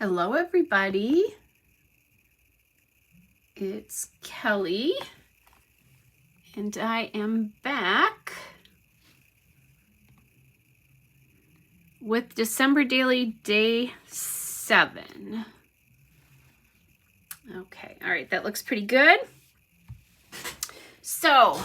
Hello, everybody. It's Kelly, and I am back with December Daily Day 7. Okay, all right, that looks pretty good. So,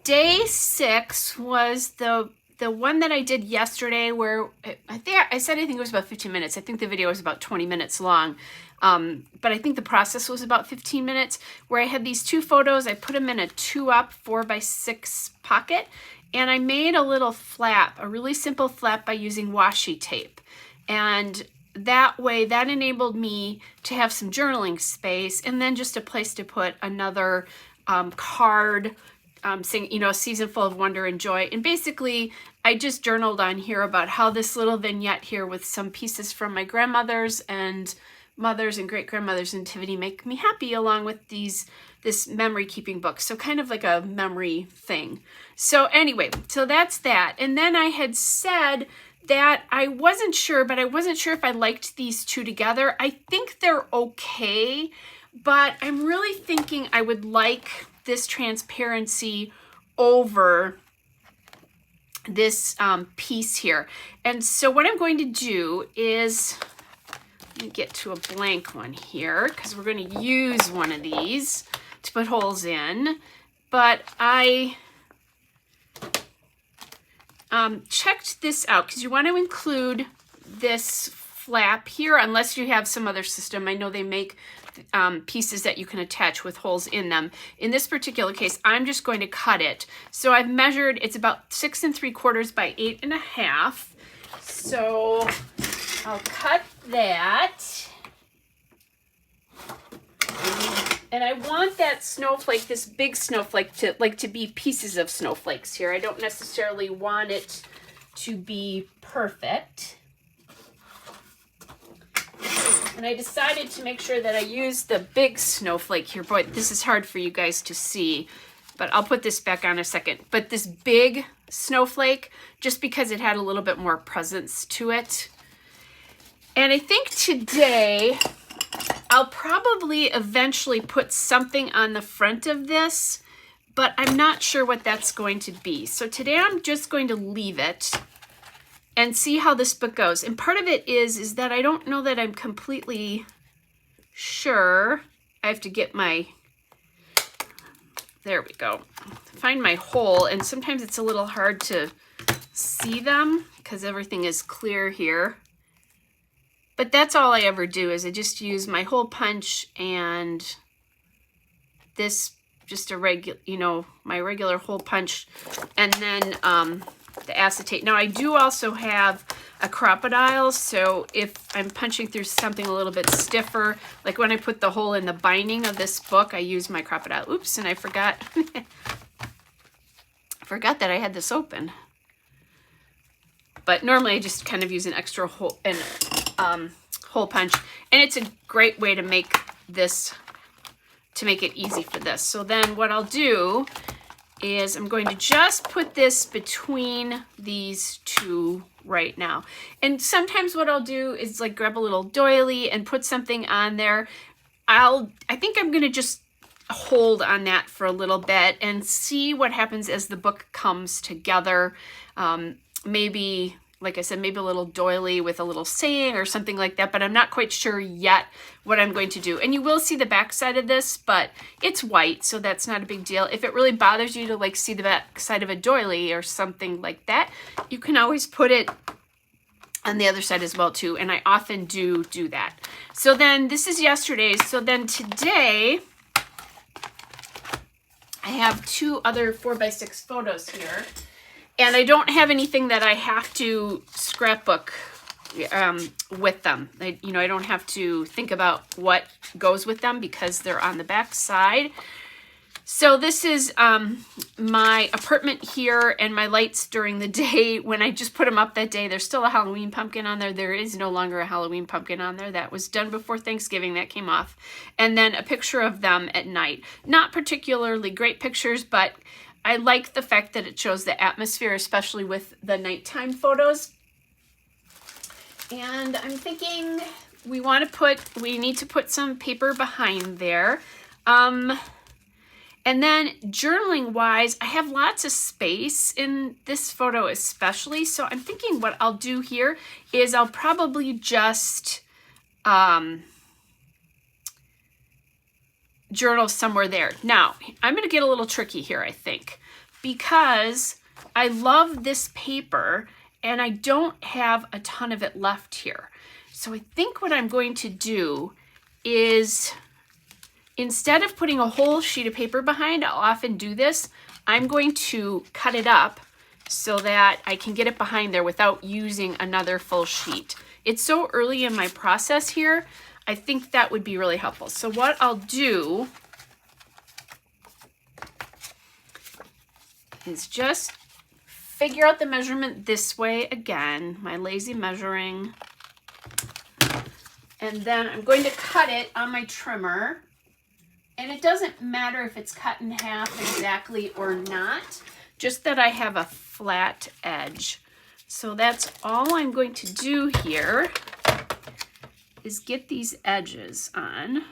Day 6 was the one that I did yesterday where I think it was about 15 minutes. I think the video was about 20 minutes long. But I think the process was about 15 minutes, where I had these two photos. I put them in a 2-up 4x6 pocket, and I made a little flap, a really simple flap by using washi tape. And that way, that enabled me to have some journaling space, and then just a place to put another card, saying, you know, a season full of wonder and joy. And basically, I just journaled on here about how this little vignette here with some pieces from my grandmother's and mother's and great-grandmother's nativity make me happy, along with this memory keeping book. So kind of like a memory thing. So anyway, so that's that. And then I had said that I wasn't sure if I liked these two together. I think they're okay, but I'm really thinking I would like this transparency over this piece here. And so what I'm going to do is, let me get to a blank one here, because we're going to use one of these to put holes in. But I checked this out, because you want to include this flap here, unless you have some other system. I know they make pieces that you can attach with holes in them. In this particular case, I'm just going to cut it. So I've measured, it's about 6 3/4 by 8 1/2. So I'll cut that. And I want that snowflake, this big snowflake, to be pieces of snowflakes here. I don't necessarily want it to be perfect. And I decided to make sure that I use the big snowflake here. Boy, this is hard for you guys to see, but I'll put this back on a second. But this big snowflake, just because it had a little bit more presence to it. And I think today I'll probably eventually put something on the front of this, but I'm not sure what that's going to be. So today I'm just going to leave it and see how this book goes. And part of it is that I don't know that I'm completely sure. I have to get my, there we go, find my hole. And sometimes it's a little hard to see them because everything is clear here. But that's all I ever do, is I just use my hole punch and this, just a regular, you know, my regular hole punch, and then the acetate. Now I do also have a Crop-A-Dile, so if I'm punching through something a little bit stiffer, like when I put the hole in the binding of this book, I use my Crop-A-Dile. Oops, and I forgot forgot that I had this open. But normally I just kind of use an extra hole and hole punch, and it's a great way to make this, to make it easy for this. So then what I'll do is I'm going to just put this between these two right now. And sometimes what I'll do is like grab a little doily and put something on there. I think I'm going to just hold on that for a little bit and see what happens as the book comes together. Maybe, like I said, maybe a little doily with a little saying or something like that, but I'm not quite sure yet what I'm going to do. And you will see the back side of this, but it's white, so that's not a big deal. If it really bothers you to like see the back side of a doily or something like that, you can always put it on the other side as well too, and I often do that. So then this is yesterday's. So then today I have two other 4x6 photos here. And I don't have anything that I have to scrapbook with them. I don't have to think about what goes with them because they're on the back side. So this is my apartment here and my lights during the day. When I just put them up that day, there's still a Halloween pumpkin on there. There is no longer a Halloween pumpkin on there. That was done before Thanksgiving. That came off. And then a picture of them at night. Not particularly great pictures, but I like the fact that it shows the atmosphere, especially with the nighttime photos. And I'm thinking we need to put some paper behind there. And then journaling wise, I have lots of space in this photo especially. So I'm thinking what I'll do here is I'll probably just journal somewhere there. Now, I'm going to get a little tricky here, I think, because I love this paper and I don't have a ton of it left here. So I think what I'm going to do is, instead of putting a whole sheet of paper behind, I'll often do this, I'm going to cut it up so that I can get it behind there without using another full sheet. It's so early in my process here, I think that would be really helpful. So what I'll do is just figure out the measurement this way again, my lazy measuring. And then I'm going to cut it on my trimmer. And it doesn't matter if it's cut in half exactly or not, just that I have a flat edge. So that's all I'm going to do here is get these edges on.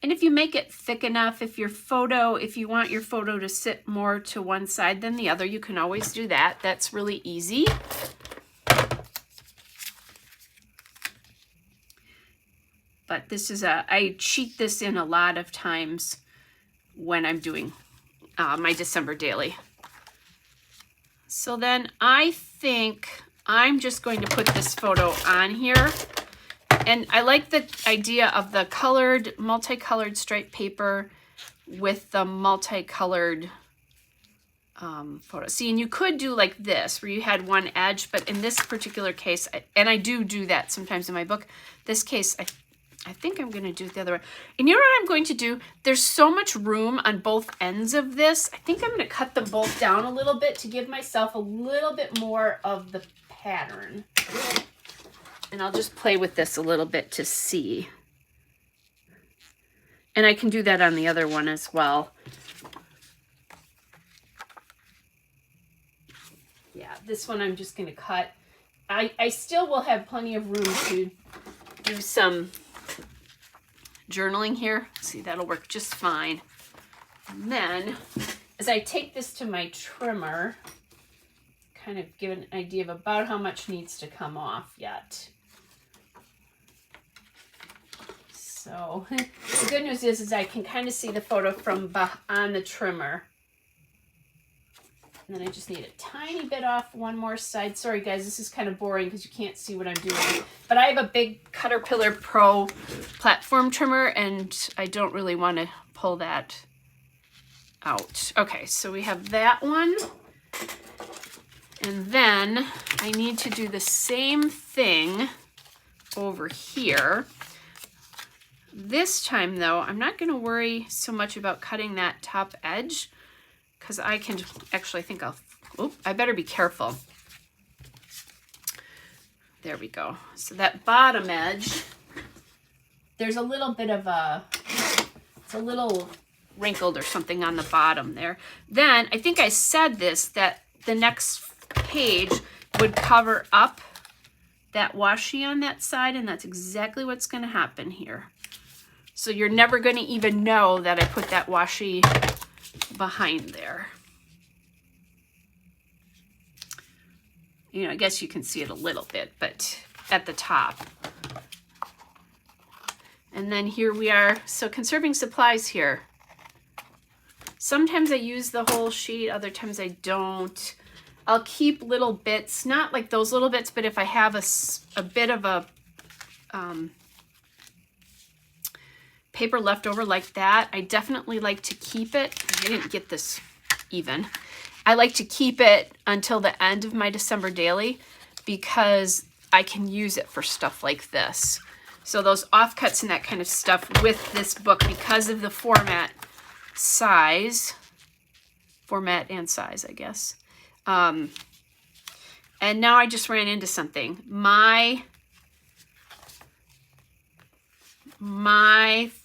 And if you make it thick enough, if you want your photo to sit more to one side than the other, you can always do that. That's really easy. But this is I cheat this in a lot of times when I'm doing my December daily. So then I think I'm just going to put this photo on here. And I like the idea of the multicolored striped paper with the multicolored photo. See, and you could do like this, where you had one edge, but in this particular case, and I do that sometimes in my book, this case, I think I'm going to do it the other way. And you know what I'm going to do? There's so much room on both ends of this. I think I'm going to cut them both down a little bit to give myself a little bit more of the pattern. And I'll just play with this a little bit to see. And I can do that on the other one as well. Yeah, this one I'm just going to cut. I still will have plenty of room to do some journaling here. See, that'll work just fine. And then as I take this to my trimmer, kind of give an idea of about how much needs to come off yet. So the good news is I can kind of see the photo from on the trimmer. And then I just need a tiny bit off one more side. Sorry guys, this is kind of boring because you can't see what I'm doing. But I have a big Caterpillar Pro platform trimmer and I don't really want to pull that out. Okay, so we have that one. And then I need to do the same thing over here. This time though, I'm not going to worry so much about cutting that top edge, because I can actually, I better be careful. There we go. So that bottom edge, there's a little bit of it's a little wrinkled or something on the bottom there. Then I think I said this, that the next page would cover up that washi on that side, and that's exactly what's going to happen here. So you're never going to even know that I put that washi behind there. You know, I guess you can see it a little bit, but at the top. And then here we are. So conserving supplies here. Sometimes I use the whole sheet, other times I don't. I'll keep little bits, not like those little bits, but if I have a bit of a paper left over like that, I definitely like to keep it. I didn't get this even. I like to keep it until the end of my December daily because I can use it for stuff like this. So those offcuts and that kind of stuff with this book, because of the format and size, I guess. And now I just ran into something. My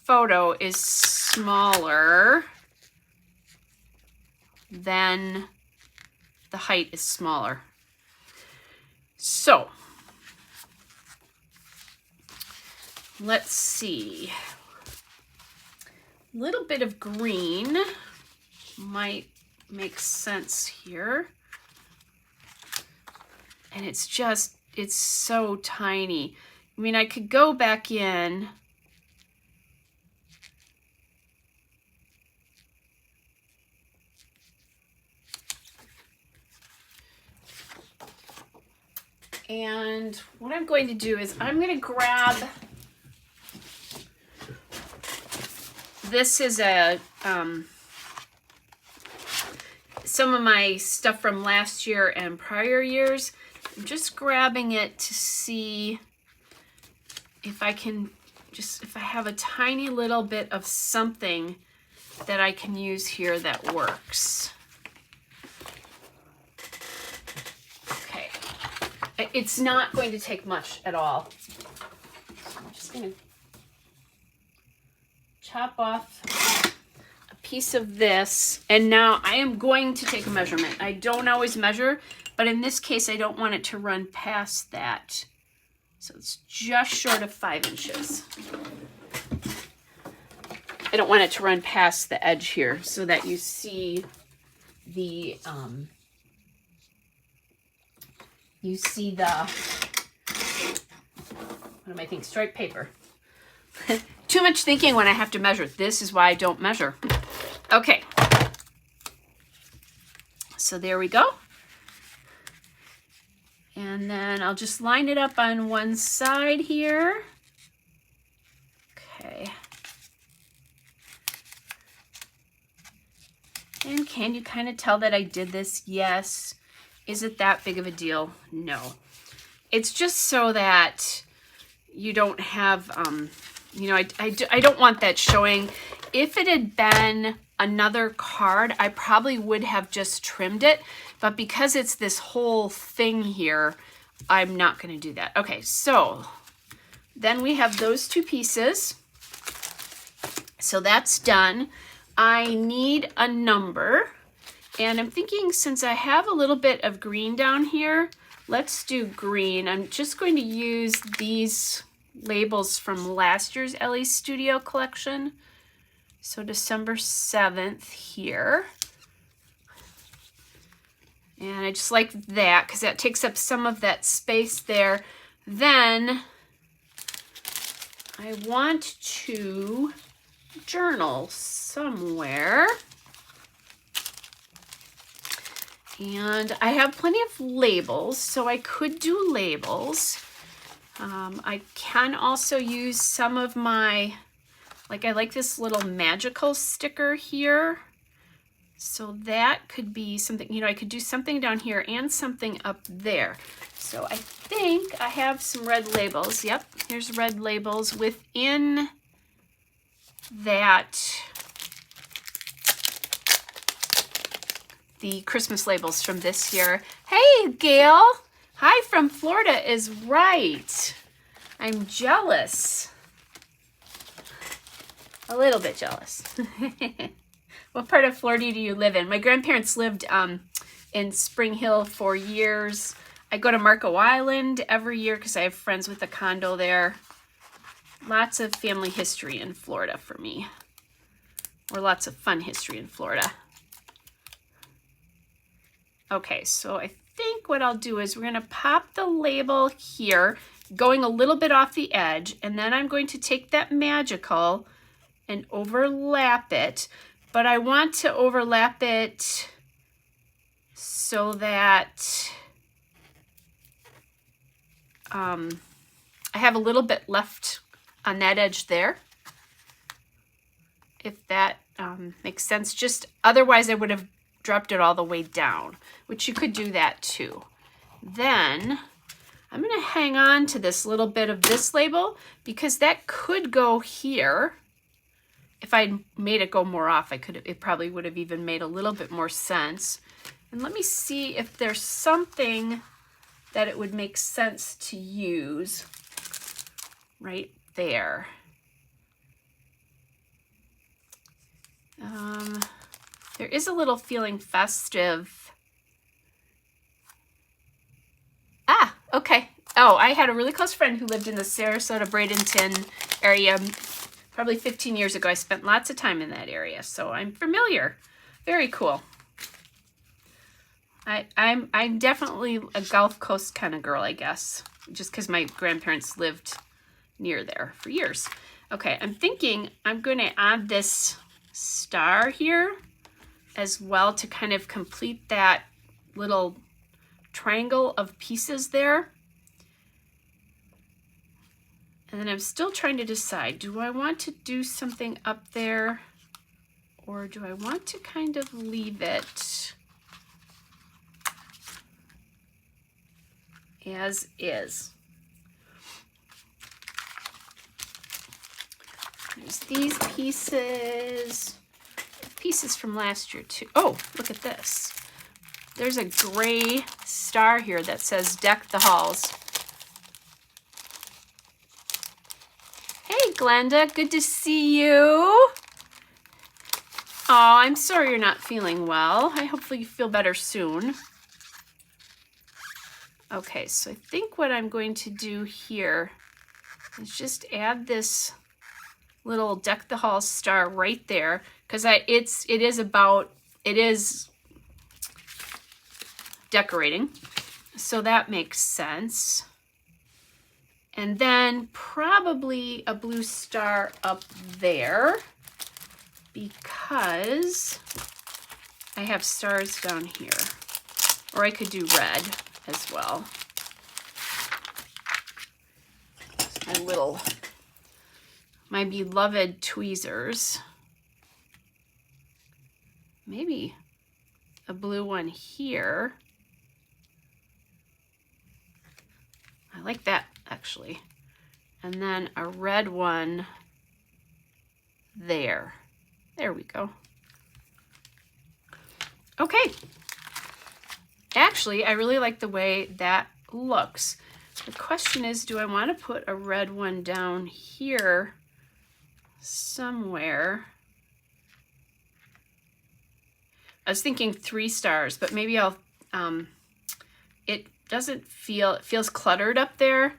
photo is smaller than the height is smaller. So let's see. A little bit of green might make sense here. And it's so tiny. I mean, I could go back in. And what I'm going to do is I'm going to grab, this is some of my stuff from last year and prior years. I'm just grabbing it to see if I can if I have a tiny little bit of something that I can use here that works. It's not going to take much at all. So I'm just going to chop off a piece of this. And now I am going to take a measurement. I don't always measure, but in this case, I don't want it to run past that. So it's just short of 5 inches. I don't want it to run past the edge here so that you see the, what am I thinking? Striped paper. Too much thinking when I have to measure. This is why I don't measure. Okay. So there we go. And then I'll just line it up on one side here. Okay. And can you kind of tell that I did this? Yes. Is it that big of a deal? No. It's just so that you don't have, I don't want that showing. If it had been another card, I probably would have just trimmed it. But because it's this whole thing here, I'm not going to do that. Okay, so then we have those 2 pieces. So that's done. I need a number. And I'm thinking, since I have a little bit of green down here, let's do green. I'm just going to use these labels from last year's Ellie Studio collection. So December 7th here. And I just like that because that takes up some of that space there. Then I want to journal somewhere. And I have plenty of labels, so I could do labels. I can also use some of my, I like this little magical sticker here. So that could be something, I could do something down here and something up there. So I think I have some red labels. Yep, here's red labels within that. The Christmas labels from this year. Hey, Gail. Hi from Florida is right. I'm jealous. A little bit jealous. What part of Florida do you live in? My grandparents lived in Spring Hill for years. I go to Marco Island every year because I have friends with a condo there. Lots of family history in Florida for me. Or lots of fun history in Florida. Okay, so I think what I'll do is we're going to pop the label here, going a little bit off the edge, and then I'm going to take that magical and overlap it. But I want to overlap it so that I have a little bit left on that edge there. If that makes sense. Just otherwise I would have dropped it all the way down, which you could do that too. Then I'm going to hang on to this little bit of this label because that could go here. If I made it go more off, it probably would have even made a little bit more sense. And let me see if there's something that it would make sense to use right there. There is a little feeling festive. Ah, okay. Oh, I had a really close friend who lived in the Sarasota Bradenton area probably 15 years ago. I spent lots of time in that area, so I'm familiar. Very cool. I'm definitely a Gulf Coast kind of girl, I guess, just because my grandparents lived near there for years. Okay, I'm thinking I'm going to add this star here as well to kind of complete that little triangle of pieces there. And then I'm still trying to decide, do I want to do something up there, or do I want to kind of leave it as is? There's these pieces from last year too. Oh, look at this. There's a gray star here that says Deck the Halls. Hey, Glenda, good to see you. Oh, I'm sorry you're not feeling well. Hopefully you feel better soon. Okay, so I think what I'm going to do here is just add this little Deck the Halls star right there, because it is decorating, so that makes sense. And then probably a blue star up there, because I have stars down here. Or I could do red as well. My beloved tweezers. Maybe a blue one here. I like that, actually. And then a red one there. There we go. Okay. Actually, I really like the way that looks. The question is, do I want to put a red one down here somewhere? I was thinking 3 stars, but maybe I'll, it feels cluttered up there.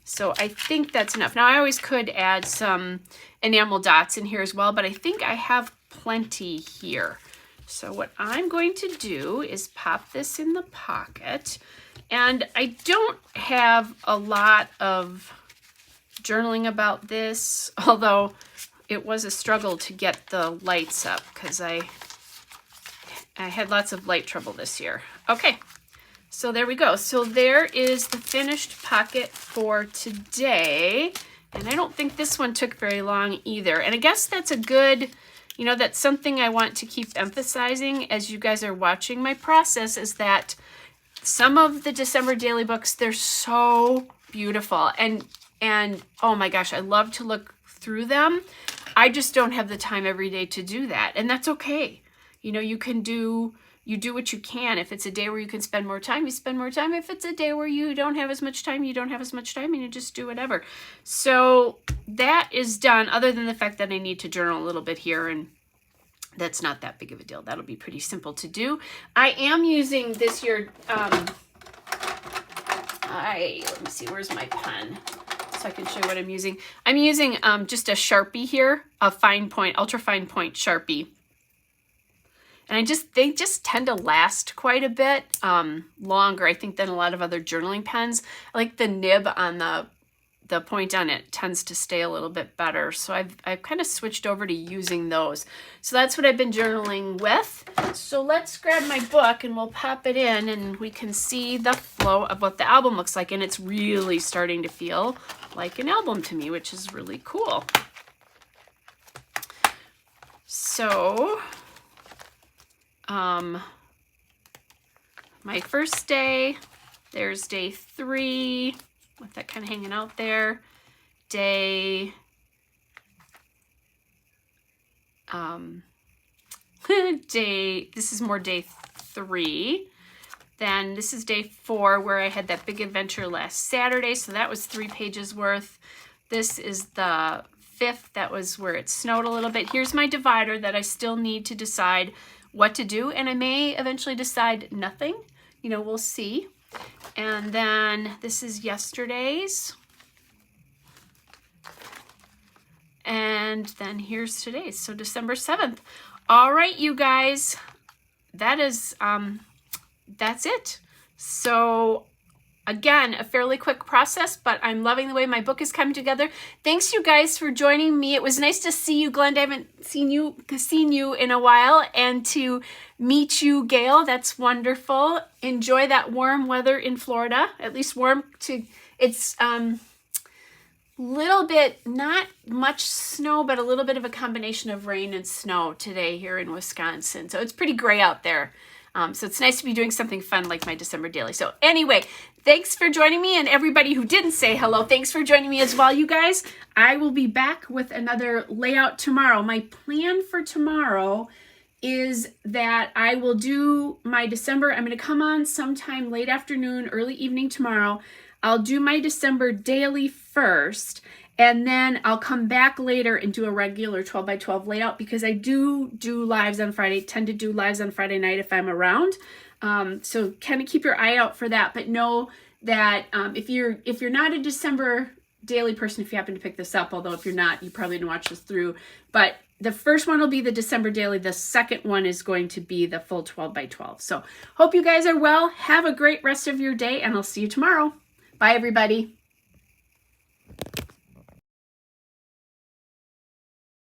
So I think that's enough. Now I always could add some enamel dots in here as well, but I think I have plenty here. So what I'm going to do is pop this in the pocket. And I don't have a lot of journaling about this, although it was a struggle to get the lights up because I had lots of light trouble this year. Okay, so there we go. So there is the finished pocket for today. And I don't think this one took very long either. And I guess that's a good, that's something I want to keep emphasizing as you guys are watching my process, is that some of the December daily books, they're so beautiful. And oh my gosh, I love to look through them. I just don't have the time every day to do that. And that's okay. You do what you can. If it's a day where you can spend more time, you spend more time. If it's a day where you don't have as much time, you don't have as much time, and you just do whatever. So that is done, other than the fact that I need to journal a little bit here, and that's not that big of a deal. That'll be pretty simple to do. I am using this year, let me see, where's my pen? So I can show you what I'm using. I'm using just a Sharpie here, a fine point, ultra fine point Sharpie. And they just tend to last quite a bit longer, I think, than a lot of other journaling pens. I like the nib on the point on it tends to stay a little bit better. So I've kind of switched over to using those. So that's what I've been journaling with. So let's grab my book and we'll pop it in and we can see the flow of what the album looks like. And it's really starting to feel like an album to me, which is really cool. So my first day, there's day 3, with that kind of hanging out there. This is more day 3. Then this is day 4, where I had that big adventure last Saturday, so that was 3 pages worth. This is the 5th, that was where it snowed a little bit. Here's my divider that I still need to decide what to do, and I may eventually decide nothing. We'll see. And then this is yesterday's. And then here's today's, so December 7th. All right, you guys, that is, that's it. So again, a fairly quick process, but I'm loving the way my book is coming together. Thanks, you guys, for joining me. It was nice to see you, Glenda. I haven't seen you in a while, and to meet you, Gail. That's wonderful. Enjoy that warm weather in Florida. At least warm to, it's little bit, not much snow, but a little bit of a combination of rain and snow today here in Wisconsin. So it's pretty gray out there. So it's nice to be doing something fun like my December daily. So anyway, thanks for joining me, and everybody who didn't say hello, thanks for joining me as well, you guys. I will be back with another layout tomorrow. My plan for tomorrow is that I will do my December, I'm going to come on sometime late afternoon, early evening tomorrow. I'll do my December daily first, and then I'll come back later and do a regular 12 by 12 layout, because I do lives on Friday, tend to do lives on Friday night if I'm around. So kind of keep your eye out for that, but know that if you're not a December daily person, if you happen to pick this up, although if you're not, you probably didn't watch this through, but the first one will be the December daily. The second one is going to be the full 12 by 12. So hope you guys are well. Have a great rest of your day, and I'll see you tomorrow. Bye, everybody.